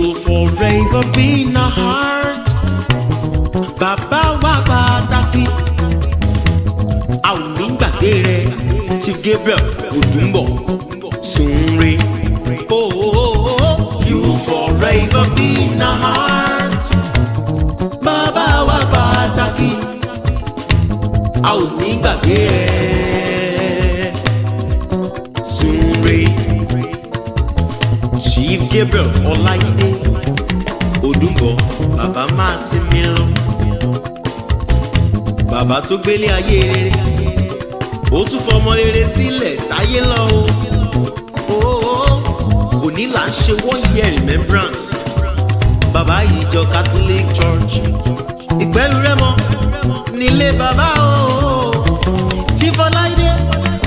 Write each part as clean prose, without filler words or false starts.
You'll forever be in our heart. Bàbá wa pàtàkì, a ò ní gbàgbé rẹ̀. Chief Gabriel Odumbo Sunre. You'll forever be in our heart. Bàbá wa pàtàkì, a ò ní gbàgbé rẹ̀. Sunre. Chief Gabriel Ọláyídé Odumbo, bàbá máa sinmi lọ. Bàbá tó gbélé ayé rere, ó tún fọmọ rere sílẹ̀ sáyé lọ o. Òní là ń ṣe 1 year remembrance. Bàbá ìjọ Catholic Church Ìpẹ́rù Rẹ́mọ nílé bàbá o. Chief Ọláyídé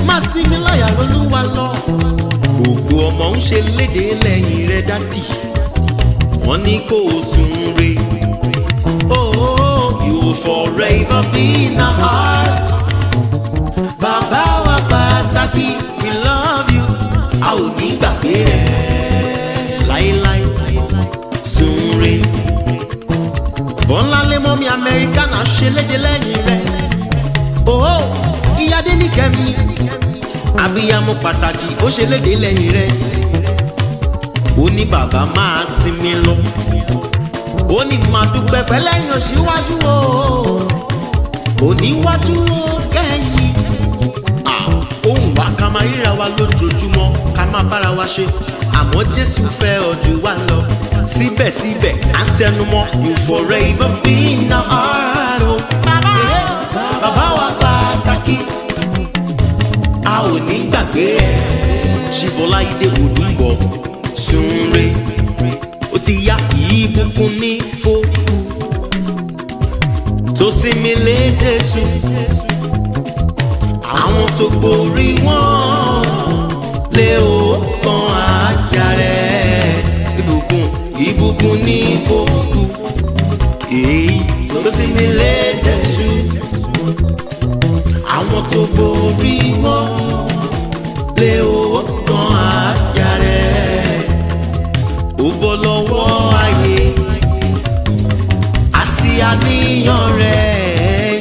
máa sinmi láyà Olúwa lọ. Gbogbo ọmọ ń ṣe léde lẹ́yìn rẹ̀ dádì, wọ́n ní kó o sùn re. You will forever be in our heart. Bàbá wa pàtàkì, we love you, a ò ní gbàgbé rẹ̀ láíláí. Sùn re. Bọ́láńlé mọ́mí Amẹ́ríkà náà ṣe léde lẹ́yìn rẹ̀. Ìyá Adéníkẹ́mi abiyamọ pàtàkì, ó ṣe léde lẹ́yìn rẹ̀. Ó ní bàbá máa sinmi lọ, ó ní máa dúpẹ́ pẹ́lẹ́yìn òṣìwájú o, oníwájú o kẹ́yìn. Ohun wa ká máa ríra wa lójoojúmọ́, ká máa bára wa ṣe, àmọ́ Jésù fẹ́ ojú wa lọ. Síbẹ̀síbẹ̀ à ń tẹnumọ́, you forever be in our heart o. Bàbá wa pàtàkì, a ò ní gbàgbé ẹ̀. Chief Ọláyídé Odumbo Sunre. Ó ti yá ìbùkún ní fòkù tó sinmi lé Jésù. Àwọn tó gborí wọn lé ọkàn àjà rẹ̀. Ìbùkún ní fòkù tó sinmi lé Jésù. Àwọn tó gborí wọn lé ọkàn àjà rẹ̀. Ó bọ́ lọ́wọ́ ayé àti àníyàn rẹ̀.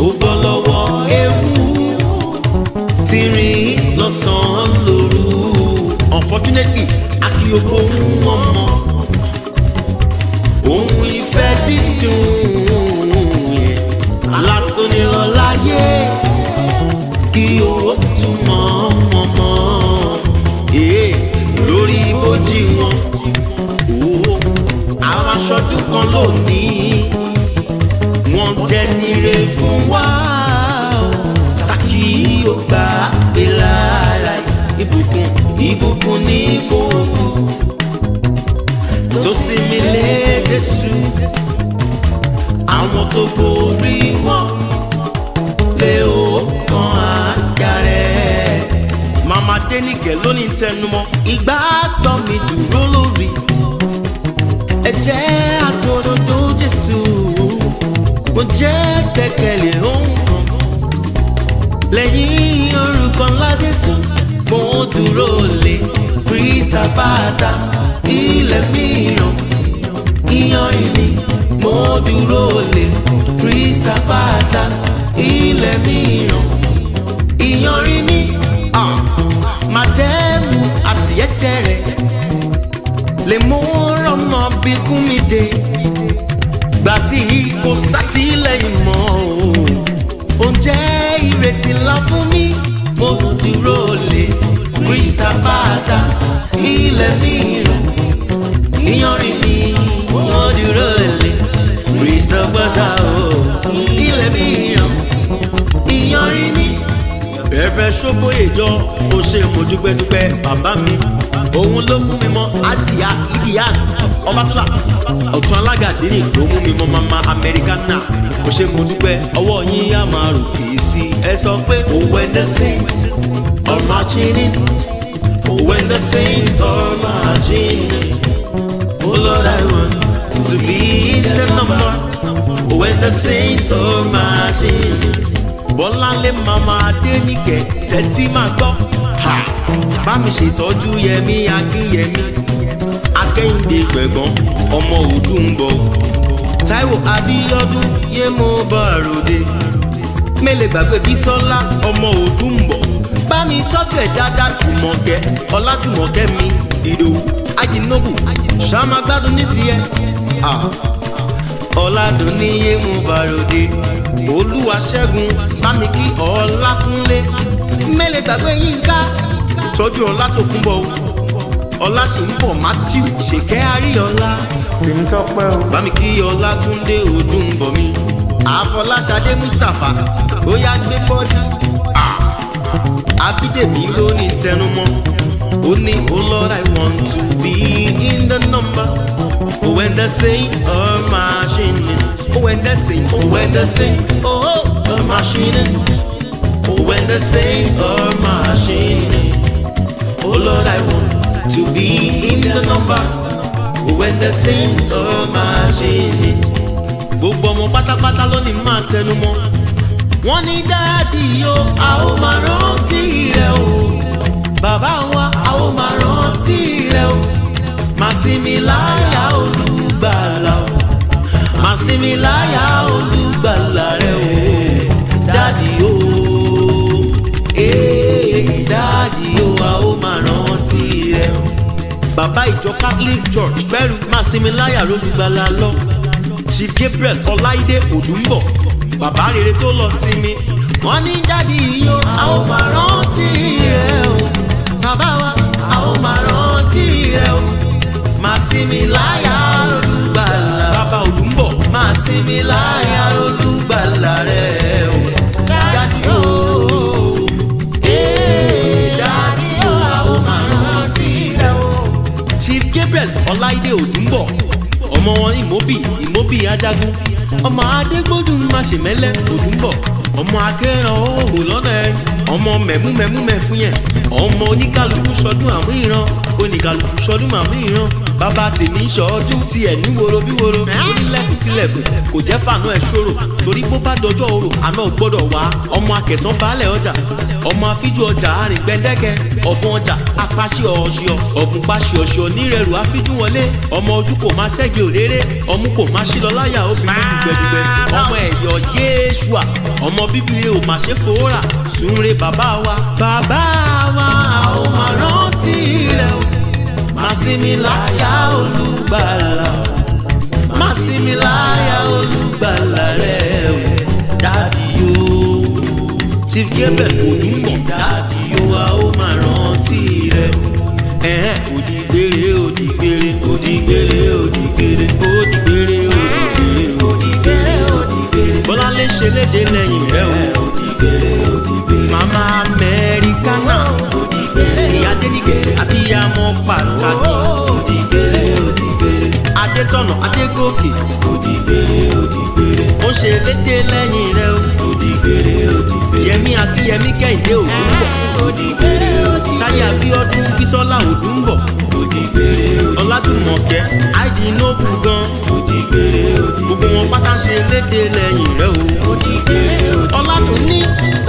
Ó bọ́ lọ́wọ́ ewu tí rìn lọ́sàn-án lóru. Unfortunately, akíyókò ń ọmọ ohun ìfẹ́ dídùn yẹn alásòníran láyé kí o tún mọ̀ mọ́ lórí ibojì wọn. Àwọn aṣọ́dún kan lónìí wọ́n jẹ́ níre fún wa. Tàkì ó gbà pé lára ìbùkún ní fòkù tó sinmi lé Jésù. Àwọn tó borí wọn lé ọkàn àjà rẹ̀. Màmá Dénìkẹ́ lónìí tẹnumọ́, ìgbàgbọ́ mi dúró lórí ẹ̀jẹ̀ àtòdodo Jésù. Mo jẹ́ gbẹ́kẹ̀lé ohun kan lẹ́yìn orúkọ ńlá Jésù. Mo dúró lé Kristi àpáta, ilẹ̀ mìíràn ìyanrìn ni. Mo dúró lé Kristi àpáta, ilẹ̀ mìíràn ìyanrìn ni. Májẹ̀mú àti ẹ̀jẹ̀ rẹ̀ lè mú ọmọ bí kún mi dé. Gbà tí kò sátìlẹ́yìn mọ́ o, oúnjẹ ìrètí ńlá fún mi. Mo dúró lé Kristi àpáta, ilẹ̀ mìíràn ìyanrìn ni. Mo dúró lé Kristi àpáta, ilẹ̀ mìíràn ìyanrìn ni. Bẹ̀rẹ̀ ṣógbóyè jọ, ó ṣe mo dúpẹ́dúpẹ́ bàbá mi. Òun ló mú mi mọ àdìyà Idiat Ọbátúlà. Ọ̀tún alága Dínì ló mú mi mọ mama Americana. Ó ṣe mo dúpẹ́, ọwọ́ yín á máa rò kì í sí. Ẹ sọ pé oh when the saints are marching in, oh when the saints are marching in, oh Lord I want to be in the number, oh when the saints are marching in. Bọ́láńlé mama Adéníkẹ́ tẹ́tí máa gbọ́. Bá mi ṣètọ́jú Yẹmí Akínyẹmí, Akẹ́yìndé gbẹ̀gbọ́n ọmọ Òdùnbọ̀ Táíwò Abíọ́dún yé mo bá ròde mélè gbàgbé Bísọ́lá ọmọ Òdùnbọ̀ bá mi tọ́jú ẹ̀ dáadáa Jùmọ̀kẹ́ Ọlájùmọ̀kẹ́ mi Ìdòwú Ajinobu ṣáma gbádùn ní tiẹ̀ Ọládùn ní yé mo bá ròde Olúwaṣẹ́gun bá mi kí Ọlákúnlé mélè gbàgbé Yínká tọ́jú Ọlátòkúnbọ̀ Ọláṣìńbọ̀ Matthew Ṣèkẹ́ Àríọlá Tèmítọ́pẹ́ o. bá mi kí Ọlátúndé Òdùnbọ̀ mi Àfọláṣadé Mustapha bóyá gbé bọ́dí Abídèmí ló ní tẹnumọ́ ó ní oh Lord I want to be in the number when the saints are marching when the saints are marching when the saints are marching oh Lord I want to be in the number when the saints are marching. Gbogbo ọmọ pátápátá ló ní máa tẹnu mọ́. Wọ́n ní dáàdì o, a ó máa rántí rẹ̀ o. Bàbá wa, a ó máa rántí rẹ̀ o. Màsímíláyà Olùgbàlà o. Màsímíláyà Olùgbàlà rẹ̀ o. Dáàdì o, dáàdì o, a ó máa rántí rẹ̀ o. Bàbá ìjọ Catholic Church bẹ̀rù Màsímíláyà Olùgbàlà lọ. Chief Gabriel Ọláìdé Òdùnbọ̀ bàbá rere tó lọ sí mi. Wọ́n ní jáde iyọ̀ a ó máa rántí rẹ̀ o. Bàbá wa a ó máa rántí rẹ̀ o. Màsímíláyà Olùgbàlà. Bàbá Òdùnbọ̀ Màsímíláyà Olùgbàlà rẹ̀ o. Jáde o. Jáde o a ó máa rántí rẹ̀ o. Chief Gabriel Ọláìdé Òdùnbọ̀ ọmọ wọn ìmóbì ajagun ọmọ adégbòdùn máṣemẹlẹ Òdùnbọ̀ ọmọ akẹràn òhò lọ́nà ẹni ọmọ mẹmúmẹmú mẹfún yẹn ọmọ oníkàlùkù sọdún àmú ìran oníkàlùkù sọdún àmú ìran bàbá tèmi sọdún tiẹ̀ ní woro bí woro onílẹ̀kùn tilẹ̀kùn kò jẹ́ fàánú ẹ̀ ṣòro torí bó bá dọjọ́ orò àná gbọ́dọ̀ wá ọmọ akẹ̀sán baálẹ̀ ọjà ọmọ afíjú ọjà àrìn gbẹdẹ́kẹ́ ọ̀bùn ọjà apáṣẹ ọ̀ṣọ́ ọ̀bùn páṣẹ ọ̀ṣọ́ nírẹ̀rù afíjú wọlé ọmọ ojú kò má ṣẹ́gi òréré ọmú kò má ṣí lọ láyà ó fi mú dùgbẹ́dùgbẹ́ ọmọ ẹ̀yọ̀ Yéṣùà ọmọ bíbélì ò má ṣe fòórà súnre bàbá wa a ó máa rántí rẹ̀ o Màsímíláyà Olùgbàlà Màsímíláyà Olùgbàlà rẹ̀ o dáàdì o Chief Gabriel Òdùnbọ̀ dáàdì o a ó máa rántí rẹ̀ òdìgbére òdìgbére òdìgbére òdìgbére òdìgbére òdìgbére òdìgbére òdìgbére Bọ́láńlé ṣe léde lẹ́yìn rẹ̀ o òdìgbére òdìgbére Màmá Amẹ́ríkánà òdìgbére ìyá Adéníkẹ́ abiyamọ pàtàkì òdìgbére òdìgbére Adétọ̀nà Adégòkè òdìgbére òdìgbére ó ṣe léde lẹ́yìn rẹ̀ o òdìgbére òdìgbére Yẹmí Akínyẹmí Kẹ́hìndé Òdùnbọ̀ òdìgbére òdìgbére Táyé Abíọ́dún Bísọ́lá Òdùnbọ̀ òdìgbére òdìgbére Ọlájùmọ̀kẹ́ Àìdínóbù gan òdìgbére òdìgbére gbogbo wọn pátá ṣe léde lẹ́yìn rẹ̀ o òdìgbére òdìgbére Ọládùn ní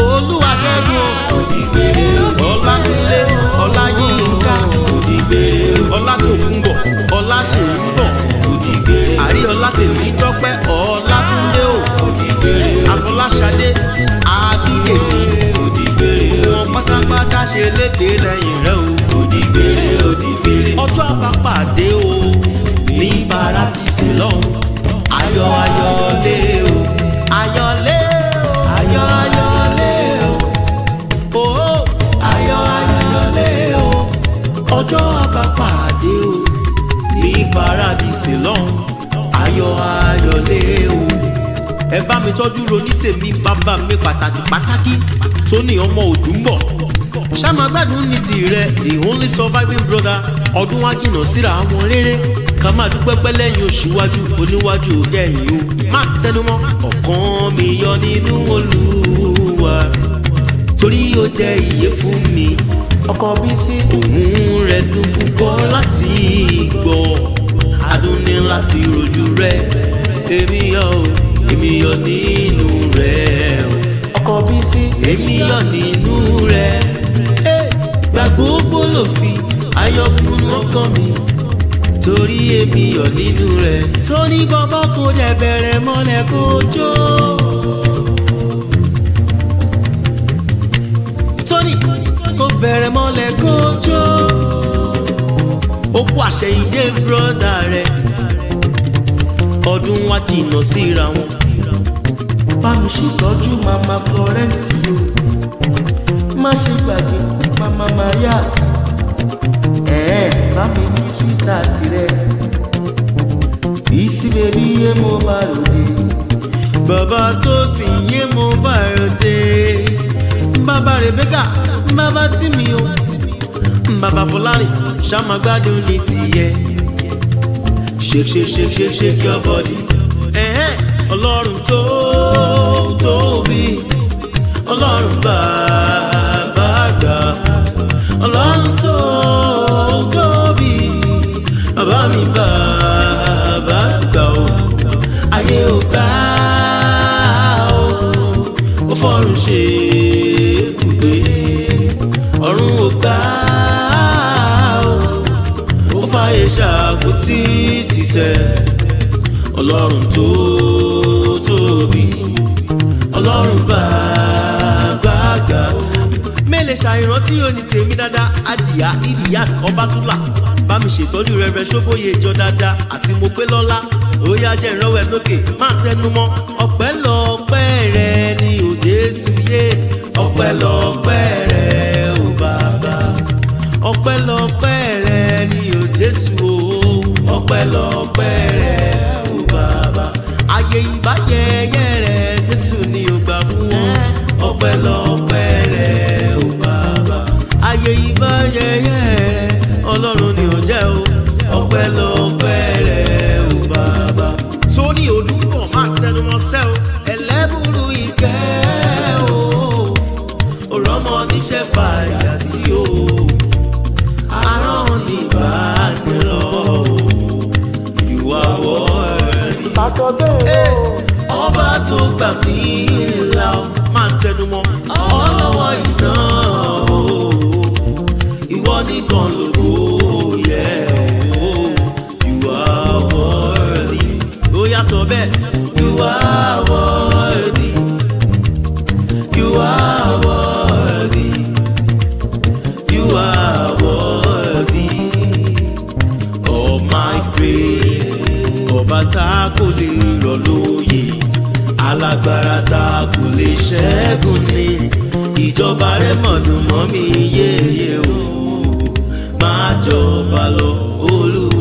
Olúwaṣẹ́gun òdìgbére òdìgbére Ọlátúndé Ọláyínká òdìgbére òdìgbére Ọlátòkúnbọ̀ Ọláṣèyínbọ̀ òdìgbére Àríọlá Tèmítọ́pẹ́ Ọlátúndé òdìgbére Afọláṣadé Abídèmí òdìgbére wọn pátápátá ṣe léde lẹ́yìn rẹ̀ o òdìgbére òdìgbére ọjọ́ àbápàdé o ní Paradísì lọ́hùn ayọ̀ ayọ̀lé o ayọ̀lé o ayọ̀ ayọ̀lé o ayọ̀ ayọ̀lé o ọjọ́ àbápàdé o ní Paradísì lọ́hùn ayọ̀ ayọ̀lé o ẹ bá mi tọ́jú ronú tèmi bàbá mi pàtàkì tó ní ọmọ Òdùnbọ̀ ṣáma gbádùn ní tirẹ̀ the only surviving brother ọdún wa jìnnà síra àwọn rere ká máa dúpẹ́ pẹ́ lẹ́yìn òṣìwájú oníwájú kẹ́yìn o má tẹnumọ́ ọkàn mi yọ nínú Olúwa torí ó jẹ́ ìyè fún mi ọkọ Bísí òun rẹ̀ dùn púpọ̀ láti gbọ́ adùn ní láti rojú rẹ̀ èmi yọ nínú rẹ̀ ọkọ Bísí èmi yọ nínú rẹ̀ gbà gbogbo ló fi ayọ̀ kún ọkàn mi torí èmi yọ̀ nínú rẹ̀. Tóní bọ́bọ́ kò dẹ̀ bẹ̀rẹ̀ mọ́lẹ̀ kó jó. Tóní kò bẹ̀rẹ̀ mọ́lẹ̀ kó jó. Ó kú àṣẹyìndé brọ́dà rẹ̀. Ọdún wa jìnnà síra wọn. Bá mi ṣètọ́jú mama Florence o. Má ṣe gbàgbé mama Maria. Bá mi kí síta tirẹ̀. Bísí bèbí yé mo bá ròde. Bàbá tó sì yé mo bá ròde. Bàbá Rebecca, bàbá Tìmí o. Bàbá Fọlárin, ṣàmàgbádùn ní tiẹ̀. Shake your body. Ọlọ́run tó tóbi. Ọlọ́run bàbá àgbà. Ọlọ́run tó tóbi. Bàbá mi bàbá àgbà o. Ayé ò gbà o. Ó fọ́run ṣe ibùgbé. Ọ̀run ò gbà o. Ó fàyè ṣàkótí tìṣẹ́. Ọlọ́run tó tóbi. Ọlọ́run bàbá àgbà. Mélèé ṣàìrántí òní tèmi dáadáa. Àjìyá Ìdíyàt Ọbátúlà. Bá mi ṣètọ́jú rẹ̀rẹ̀ Ṣóbóyè jọ dáadáa. Àti mo pé lọ́lá. Ó yá jẹ́ ìrànwẹ́ lókè. Má tẹnu mọ́. Ọpẹ́lọpẹ́ rẹ ni ò Jésù yé. Ọpẹ́lọpẹ́ rẹ ò bàbá. Ọpẹ́lọpẹ́ rẹ ni ò Jésù o. Ọpẹ́lọpẹ́ rẹ ò bàbá. Ayé ìbáyẹyẹ rẹ Jésù ni ò gbà fún wọn. Ọpẹ́lọpẹ́ rẹ ò bàbá. Ayé ìbáyẹyẹ rẹ Ọlọ́run ni ò jẹ́ o. Ọpẹ́lọpẹ́ rẹ ò bàbá. Tóní Olúbọ̀ máa tẹnu wọn sẹ́ o. Ẹlẹ́bùrú ìkẹ́ o. Òrọ́mọ níṣẹ́ fàyà sí o. Arán ní ìbánirọ̀ o. You are worthy. Ọba tó gbà mí là ó máa tẹnu mọ́. Ọlọ́wọ́ iná o. Ìwọ nìkan lógo yẹ o. You are worthy. Ó yá sọ bẹ́ẹ̀. You are worthy. You are worthy. You are worthy of my praise. Ọba tá kò lè rọ̀ lóyè. Alágbára tá kò lè ṣẹ́gun ni. Ìjọba rẹ̀ mọ̀dùn mọ́ mi yéye o. Máa jọba lọ Olúwa.